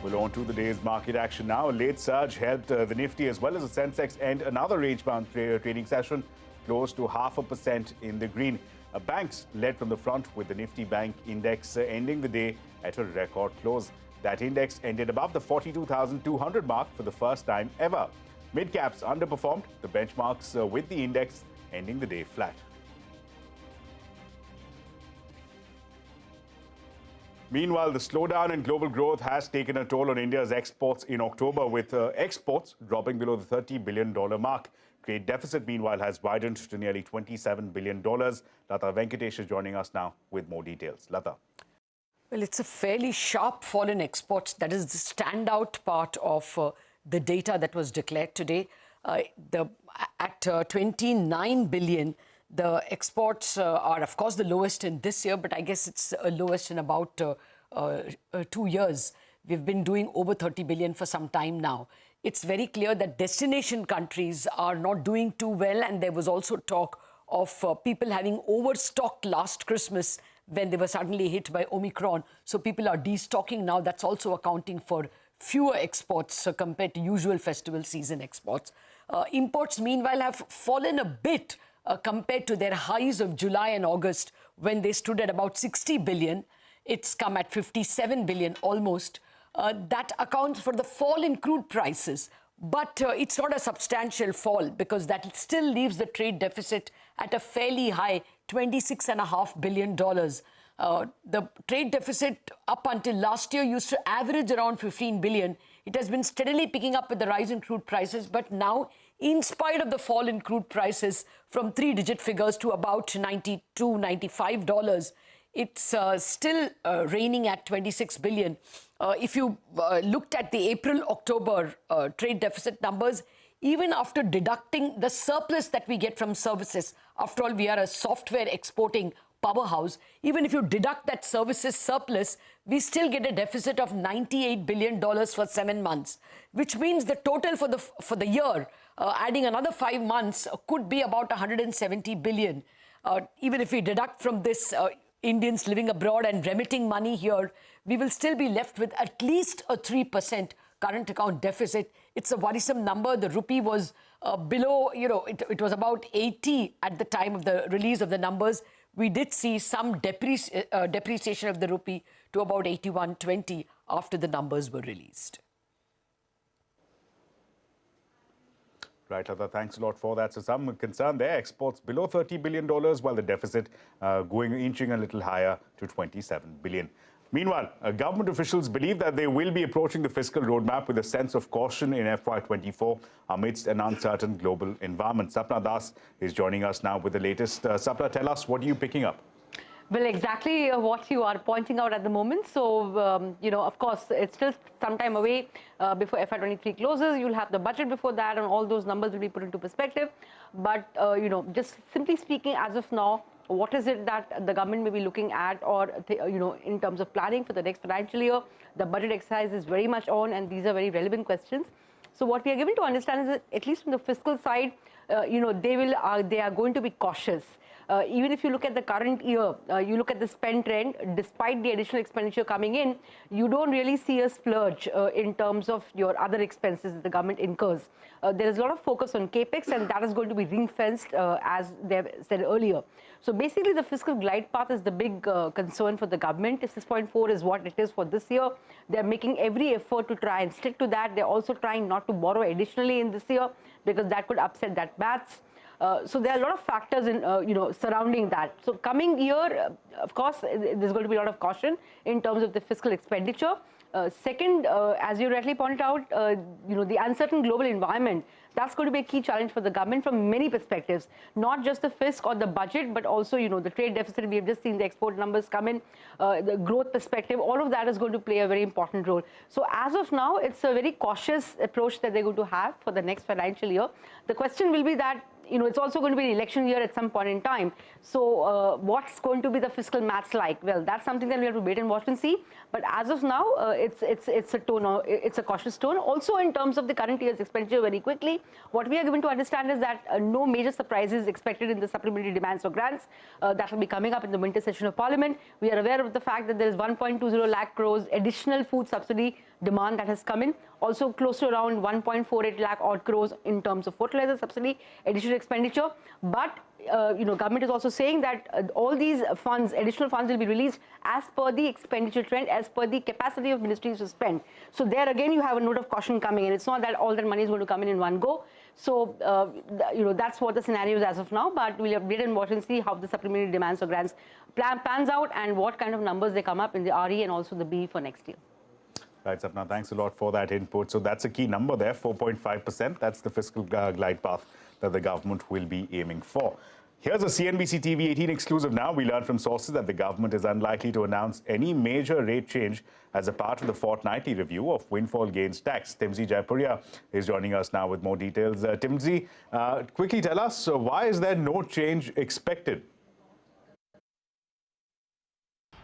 We'll on to the day's market action now. A late surge helped the Nifty as well as the Sensex end another range-bound trading session, close to 0.5% in the green. Banks led from the front with the Nifty Bank Index ending the day at a record close. That index ended above the 42,200 mark for the first time ever. Mid-caps underperformed, the benchmarks with the index ending the day flat. Meanwhile, the slowdown in global growth has taken a toll on India's exports in October, with exports dropping below the $30 billion mark. Trade deficit, meanwhile, has widened to nearly $27 billion. Lata Venkatesh is joining us now with more details. Lata. Well, it's a fairly sharp fall in exports. That is the standout part of the data that was declared today. At 29 billion, the exports are, of course, the lowest in this year, but I guess it's lowest in about 2 years. We've been doing over 30 billion for some time now. It's very clear that destination countries are not doing too well, and there was also talk of people having overstocked last Christmas when they were suddenly hit by Omicron. So people are destocking now. That's also accounting for fewer exports compared to usual festival season exports. Imports, meanwhile, have fallen a bit compared to their highs of July and August, when they stood at about 60 billion. It's come at 57 billion almost. That accounts for the fall in crude prices. But it's not a substantial fall, because that still leaves the trade deficit at a fairly high $26.5 billion. The trade deficit up until last year used to average around 15 billion. It has been steadily picking up with the rise in crude prices. But now, in spite of the fall in crude prices from 3-digit figures to about $92, $95, it's still reigning at 26 billion. If you looked at the April-October trade deficit numbers, even after deducting the surplus that we get from services, after all, we are a software exporting powerhouse, even if you deduct that services surplus, we still get a deficit of $98 billion for 7 months, which means the total for the year, adding another 5 months, could be about 170 billion. Even if we deduct from this Indians living abroad and remitting money here, we will still be left with at least a 3% current account deficit. It's a worrisome number. The rupee was below, it was about 80 at the time of the release of the numbers. We did see some depreciation of the rupee to about 81.20 after the numbers were released. Right, Lata, thanks a lot for that. So some concern there, exports below $30 billion, while the deficit inching a little higher to 27 billion. Meanwhile, government officials believe that they will be approaching the fiscal roadmap with a sense of caution in FY24 amidst an uncertain global environment. Sapna Das is joining us now with the latest. Sapna, tell us, what are you picking up? Well, exactly what you are pointing out at the moment. So, of course, it's still some time away before FY23 closes. You'll have the budget before that, and all those numbers will be put into perspective. But, just simply speaking, as of now, what is it that the government may be looking at, or, in terms of planning for the next financial year? The budget exercise is very much on, and these are very relevant questions. So what we are given to understand is that, at least from the fiscal side, they are going to be cautious. Even if you look at the current year, you look at the spend trend, despite the additional expenditure coming in, you don't really see a splurge in terms of your other expenses that the government incurs. There is a lot of focus on capex, and that is going to be ring-fenced, as they have said earlier. So basically, the fiscal glide path is the big concern for the government. 6.4 is what it is for this year. They're making every effort to try and stick to that. They're also trying not to borrow additionally in this year, because that could upset that maths. So there are a lot of factors in, surrounding that. So coming year, of course, there's going to be a lot of caution in terms of the fiscal expenditure. Second, as you rightly pointed out, the uncertain global environment, that's going to be a key challenge for the government from many perspectives, not just the fisc or the budget, but also, the trade deficit. We have just seen the export numbers come in, the growth perspective, all of that is going to play a very important role. So as of now, it's a very cautious approach that they're going to have for the next financial year. The question will be that, it's also going to be an election year at some point in time. So what's going to be the fiscal maths like? Well, that's something that we have to wait and watch and see. But as of now, it's a cautious tone. Also, in terms of the current year's expenditure, very quickly, what we are given to understand is that no major surprises expected in the supplementary demands for grants that will be coming up in the winter session of Parliament. We are aware of the fact that there is 1.20 lakh crores additional food subsidy demand that has come in. Also close to around 1.48 lakh odd crores in terms of fertilizer subsidy, additional expenditure. But government is also saying that all these funds, additional funds will be released as per the expenditure trend, as per the capacity of ministries to spend. So there again you have a note of caution coming in. It's not that all that money is going to come in one go. So, that's what the scenario is as of now, but we'll wait and watch and see how the supplementary demands or grants pans out and what kind of numbers they come up in the RE and also the B for next year. Right, Sapna, thanks a lot for that input. So that's a key number there, 4.5%. That's the fiscal glide path that the government will be aiming for. Here's a CNBC-TV18 exclusive now. We learned from sources that the government is unlikely to announce any major rate change as a part of the fortnightly review of windfall gains tax. Timsy Jaipuria is joining us now with more details. Timsy, quickly tell us, why is there no change expected?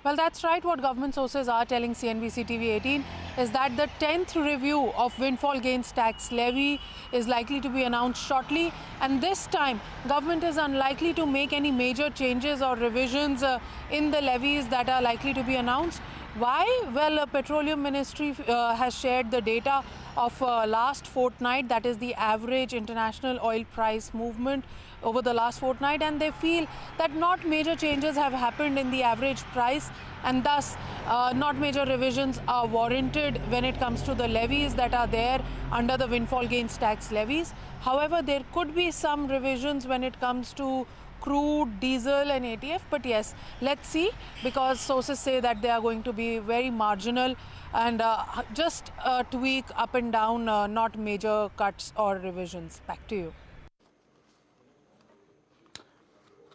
Well, that's right. What government sources are telling CNBC-TV18 is that the 10th review of windfall gains tax levy is likely to be announced shortly. And this time, government is unlikely to make any major changes or revisions in the levies that are likely to be announced. Why? Well, the Petroleum Ministry has shared the data of last fortnight, that is the average international oil price movement over the last fortnight, and they feel that not major changes have happened in the average price, and thus not major revisions are warranted when it comes to the levies that are there under the windfall gains tax levies. However, there could be some revisions when it comes to crude, diesel and ATF, but yes, let's see, because sources say that they are going to be very marginal and just a tweak up and down, not major cuts or revisions. Back to you.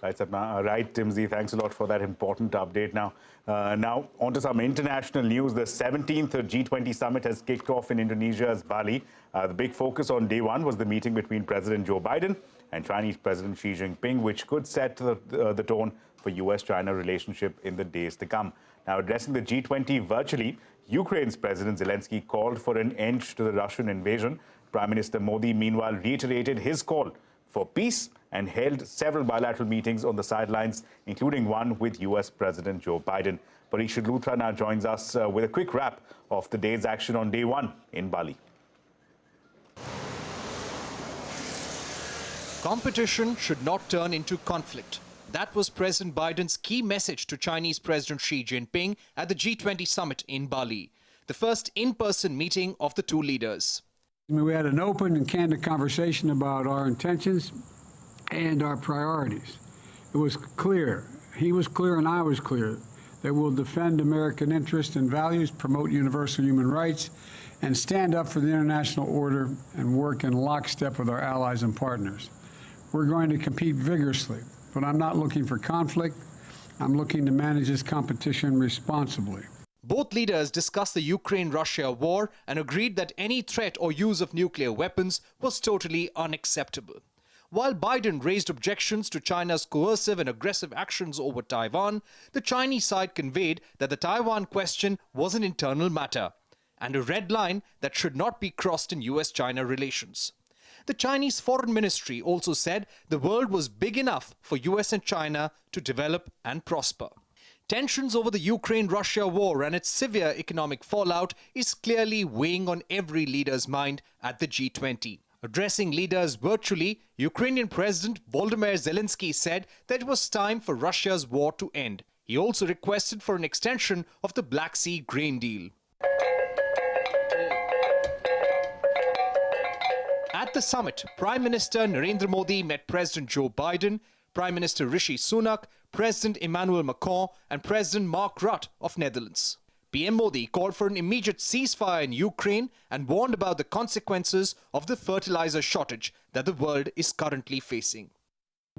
Right, Sapna. Right, Timsy, thanks a lot for that important update. Now on to some international news. The 17th G20 summit has kicked off in Indonesia's Bali. The big focus on day one was the meeting between President Joe Biden and Chinese President Xi Jinping, which could set the tone for US-China relationship in the days to come. Now, addressing the G20 virtually, Ukraine's President Zelensky called for an end to the Russian invasion. Prime Minister Modi, meanwhile, reiterated his call for peace and held several bilateral meetings on the sidelines, including one with US President Joe Biden. Parishad Luthra now joins us with a quick wrap of the day's action on day one in Bali. Competition should not turn into conflict. That was President Biden's key message to Chinese President Xi Jinping at the G20 summit in Bali, the first in-person meeting of the two leaders. We had an open and candid conversation about our intentions and our priorities. It was clear, he was clear and I was clear, that we'll defend American interests and values, promote universal human rights, and stand up for the international order and work in lockstep with our allies and partners. We're going to compete vigorously, but I'm not looking for conflict. I'm looking to manage this competition responsibly. Both leaders discussed the Ukraine-Russia war and agreed that any threat or use of nuclear weapons was totally unacceptable. While Biden raised objections to China's coercive and aggressive actions over Taiwan, the Chinese side conveyed that the Taiwan question was an internal matter and a red line that should not be crossed in US-China relations. The Chinese Foreign Ministry also said the world was big enough for US and China to develop and prosper. Tensions over the Ukraine-Russia war and its severe economic fallout is clearly weighing on every leader's mind at the G20. Addressing leaders virtually, Ukrainian President Volodymyr Zelensky said that it was time for Russia's war to end. He also requested for an extension of the Black Sea grain deal. At the summit, Prime Minister Narendra Modi met President Joe Biden, Prime Minister Rishi Sunak, President Emmanuel Macron and President Mark Rutte of Netherlands. PM Modi called for an immediate ceasefire in Ukraine and warned about the consequences of the fertilizer shortage that the world is currently facing.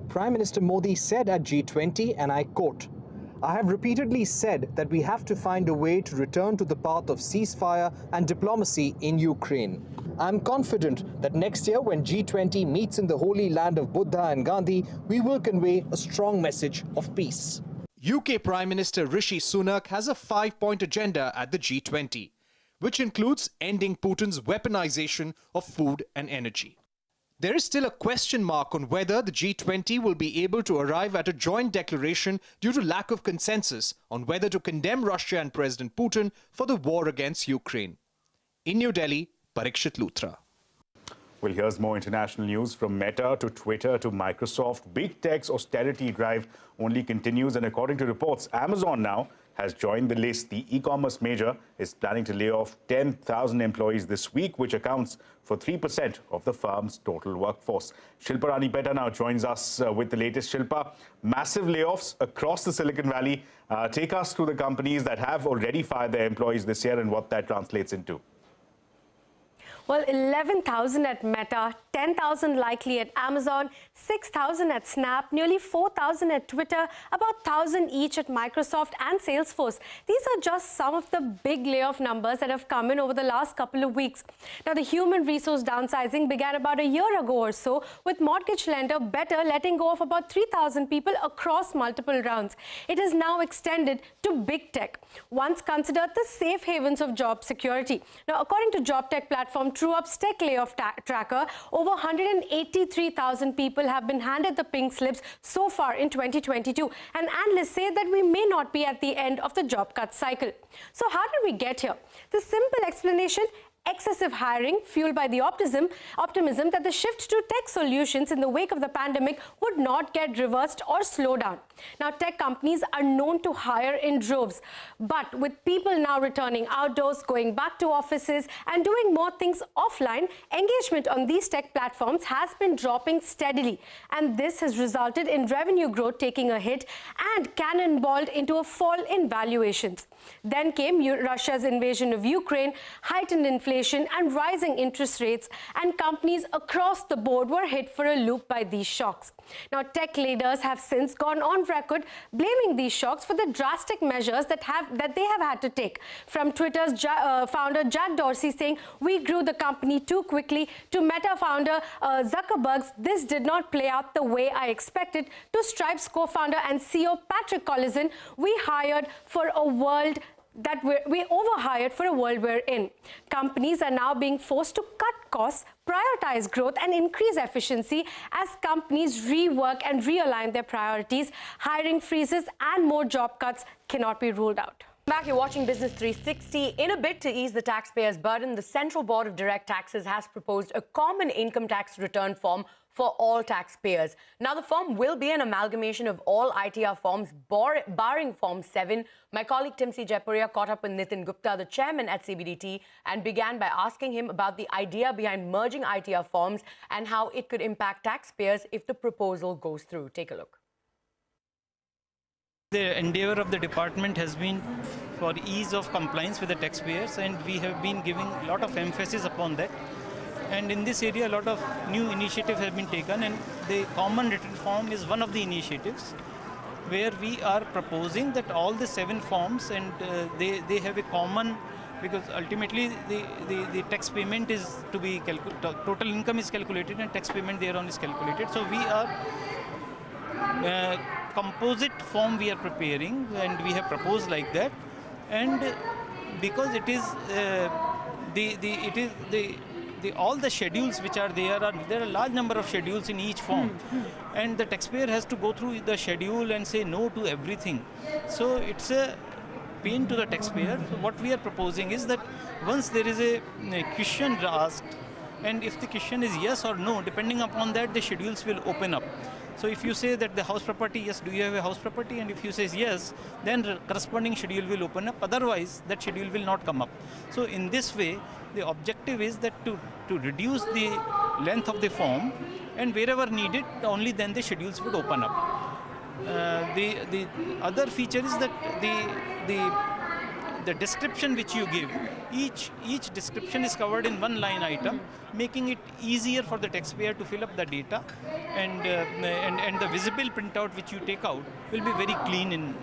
Prime Minister Modi said at G20, and I quote, "I have repeatedly said that we have to find a way to return to the path of ceasefire and diplomacy in Ukraine. I'm confident that next year when G20 meets in the holy land of Buddha and Gandhi, we will convey a strong message of peace." UK Prime Minister Rishi Sunak has a 5-point agenda at the G20, which includes ending Putin's weaponization of food and energy. There is still a question mark on whether the G20 will be able to arrive at a joint declaration due to lack of consensus on whether to condemn Russia and President Putin for the war against Ukraine. In New Delhi, Parikshit Luthra. Well, here's more international news. From Meta to Twitter to Microsoft, big tech's austerity drive only continues. And according to reports, Amazon now has joined the list. The e-commerce major is planning to lay off 10,000 employees this week, which accounts for 3% of the firm's total workforce. Shilpa Rani Petta now joins us with the latest. Shilpa, massive layoffs across the Silicon Valley. Take us through the companies that have already fired their employees this year and what that translates into. Well, 11,000 at Meta, 10,000 likely at Amazon, 6,000 at Snap, nearly 4,000 at Twitter, about 1,000 each at Microsoft and Salesforce. These are just some of the big layoff numbers that have come in over the last couple of weeks. Now, the human resource downsizing began about a year ago or so, with mortgage lender Better letting go of about 3,000 people across multiple rounds. It is now extended to big tech, once considered the safe havens of job security. Now, according to job tech platform TrueUp's tech layoff tracker, over 183,000 people have been handed the pink slips so far in 2022. And analysts say that we may not be at the end of the job cut cycle. So how did we get here? The simple explanation: excessive hiring fueled by the optimism that the shift to tech solutions in the wake of the pandemic would not get reversed or slow down. Now, tech companies are known to hire in droves, but with people now returning outdoors, going back to offices and doing more things offline, engagement on these tech platforms has been dropping steadily, and this has resulted in revenue growth taking a hit and cannonballed into a fall in valuations. Then came Russia's invasion of Ukraine, heightened inflation and rising interest rates, and companies across the board were hit for a loop by these shocks. Now, tech leaders have since gone on record blaming these shocks for the drastic measures that they have had to take. From Twitter's founder Jack Dorsey saying, "We grew the company too quickly," to Meta founder Zuckerberg's, "This did not play out the way I expected," to Stripe's co-founder and CEO Patrick Collison, "We hired for a world that we overhired for a world we're in." Companies are now being forced to cut costs, prioritize growth and increase efficiency as companies rework and realign their priorities. Hiring freezes and more job cuts cannot be ruled out. Back, you're watching Business 360. In a bid to ease the taxpayers' burden, the Central Board of Direct Taxes has proposed a common income tax return form for all taxpayers. Now, the form will be an amalgamation of all ITR forms, barring Form 7. My colleague Tim C. Jaipuria caught up with Nitin Gupta, the chairman at CBDT, and began by asking him about the idea behind merging ITR forms and how it could impact taxpayers if the proposal goes through. Take a look. The endeavor of the department has been for ease of compliance with the taxpayers, and we have been giving a lot of emphasis upon that. And in this area, a lot of new initiatives have been taken, and the common return form is one of the initiatives where we are proposing that all the 7 forms, and they have a common, because ultimately the tax payment is to be calculated, total income is calculated and tax payment thereon is calculated. So we are composite form we are preparing, and we have proposed like that. And because it is all the schedules which are there are a large number of schedules in each form, and the taxpayer has to go through the schedule and say no to everything. So it's a pain to the taxpayer. So what we are proposing is that once there is a question asked, and if the question is yes or no, depending upon that, the schedules will open up. So if you say that the house property, yes, do you have a house property? And if you say yes, then the corresponding schedule will open up. Otherwise, that schedule will not come up. So in this way, the objective is that to reduce the length of the form, and wherever needed, only then the schedules would open up. The other feature is that the description which you give, each description is covered in one line item, making it easier for the taxpayer to fill up the data, and the visible printout which you take out will be very clean in.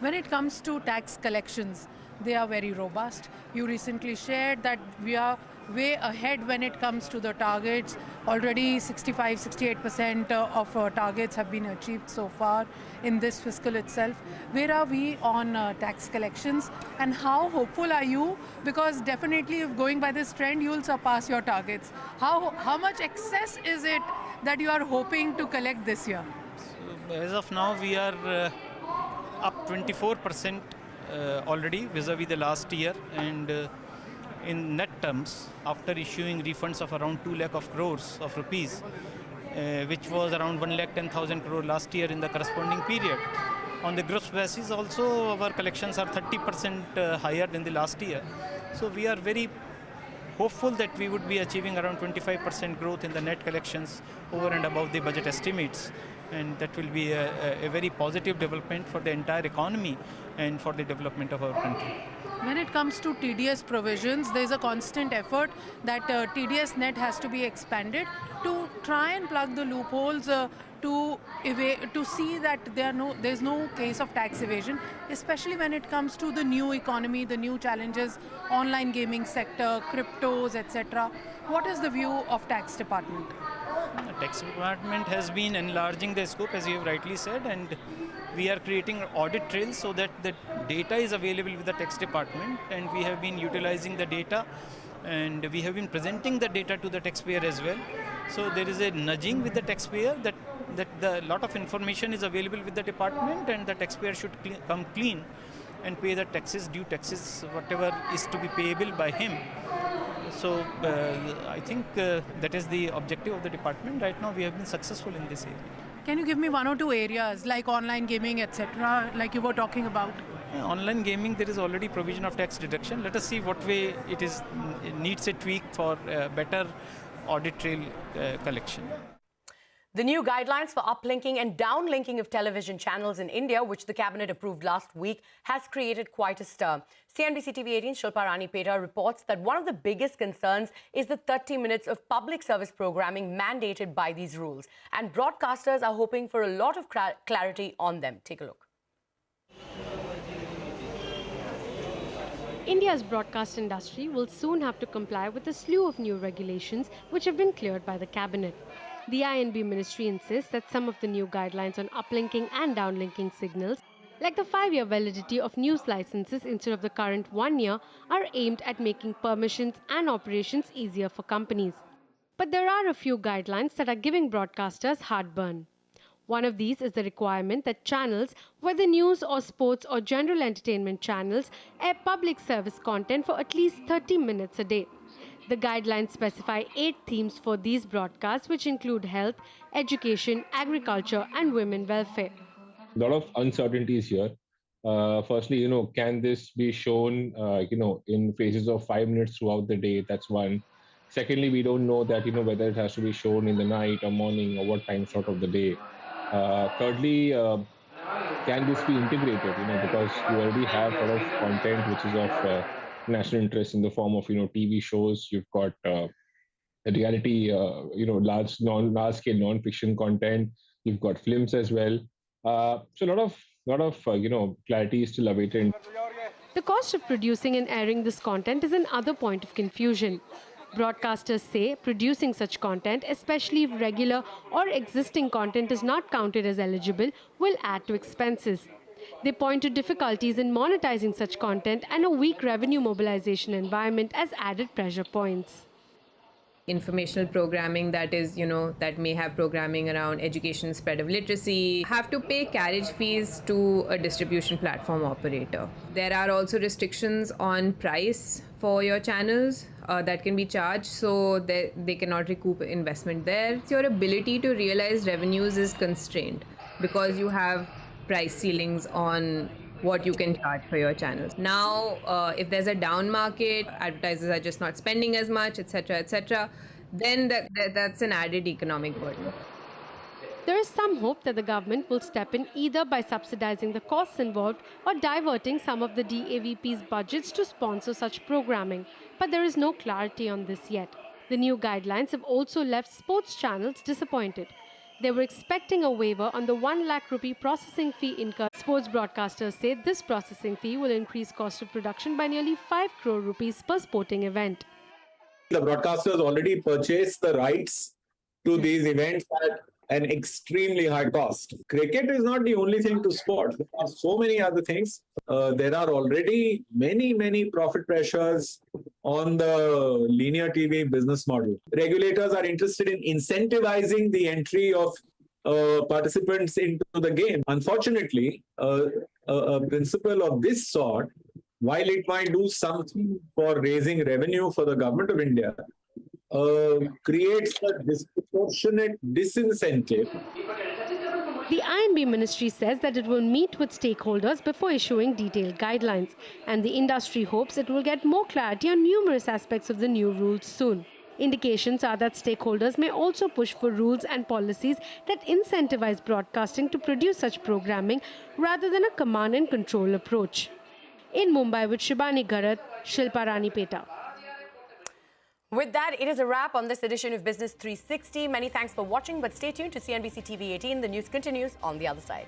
When it comes to tax collections, they are very robust. You recently shared that we are way ahead when it comes to the targets. Already 65-68% of targets have been achieved so far in this fiscal itself. Where are we on tax collections, and how hopeful are you? Because definitely, if going by this trend, you will surpass your targets. How much excess is it that you are hoping to collect this year? So, as of now, we are up 24% already vis-a-vis the last year, and in net terms after issuing refunds of around 2 lakh of crores of rupees, which was around 1,10,000 crore last year in the corresponding period. On the gross basis also, our collections are 30% higher than the last year. So we are very hopeful that we would be achieving around 25% growth in the net collections over and above the budget estimates. And that will be a very positive development for the entire economy and for the development of our country. When it comes to TDS provisions, there is a constant effort that TDS net has to be expanded to try and plug the loopholes to see that there's no case of tax evasion, especially when it comes to the new economy, the new challenges, online gaming sector, cryptos, etc. What is the view of tax department? The tax department has been enlarging the scope, as you have rightly said, and we are creating audit trails so that the data is available with the tax department, and we have been utilizing the data, and we have been presenting the data to the taxpayer as well. So there is a nudging with the taxpayer that the lot of information is available with the department, and the taxpayer should come clean and pay the taxes, due taxes, whatever is to be payable by him. So I think that is the objective of the department. Right now we have been successful in this area. Can you give me one or two areas like online gaming, etc., like you were talking about? Online gaming, there is already provision of tax deduction. Let us see what way it needs a tweak for better audit trail collection. The new guidelines for uplinking and downlinking of television channels in India, which the cabinet approved last week, has created quite a stir. CNBC-TV18's Shilpa Rani-Peta reports that one of the biggest concerns is the 30 minutes of public service programming mandated by these rules. And broadcasters are hoping for a lot of clarity on them. Take a look. India's broadcast industry will soon have to comply with a slew of new regulations which have been cleared by the cabinet. The INB ministry insists that some of the new guidelines on uplinking and downlinking signals, like the 5-year validity of news licenses instead of the current 1 year, are aimed at making permissions and operations easier for companies. But there are a few guidelines that are giving broadcasters heartburn. One of these is the requirement that channels, whether news or sports or general entertainment channels, air public service content for at least 30 minutes a day. The guidelines specify 8 themes for these broadcasts, which include health, education, agriculture, and women welfare. A lot of uncertainties here. Firstly, can this be shown, in phases of 5 minutes throughout the day? That's one. Secondly, we don't know that, whether it has to be shown in the night or morning or what time slot of the day. Thirdly, can this be integrated, because you already have a lot of content which is of national interest in the form of, TV shows. You've got reality, large-scale non-fiction content. You've got films as well. So a lot of clarity is still awaited. The cost of producing and airing this content is another point of confusion. Broadcasters say producing such content, especially if regular or existing content is not counted as eligible, will add to expenses. They point to difficulties in monetizing such content and a weak revenue mobilization environment as added pressure points. Informational programming that is, that may have programming around education, spread of literacy, have to pay carriage fees to a distribution platform operator. There are also restrictions on price for your channels that can be charged, so they cannot recoup investment there. Your ability to realize revenues is constrained because you have price ceilings on what you can charge for your channels. Now, if there's a down market, advertisers are just not spending as much, etc., then that's an added economic burden. There is some hope that the government will step in either by subsidizing the costs involved or diverting some of the DAVP's budgets to sponsor such programming. But there is no clarity on this yet. The new guidelines have also left sports channels disappointed. They were expecting a waiver on the 1 lakh rupee processing fee incurred. Sports broadcasters say this processing fee will increase cost of production by nearly 5 crore rupees per sporting event. The broadcasters already purchased the rights to these events at an extremely high cost. Cricket is not the only thing to sport. There are so many other things. There are already many profit pressures on the linear TV business model. Regulators are interested in incentivizing the entry of participants into the game. Unfortunately, a principle of this sort while it might do something for raising revenue for the government of India, creates a disproportionate disincentive. The I&B ministry says that it will meet with stakeholders before issuing detailed guidelines, and the industry hopes it will get more clarity on numerous aspects of the new rules soon. Indications are that stakeholders may also push for rules and policies that incentivize broadcasting to produce such programming rather than a command and control approach. In Mumbai with Shibani Garat, Shilpa Rani Peta. With that, it is a wrap on this edition of Business 360. Many thanks for watching, but stay tuned to CNBC TV 18. The news continues on the other side.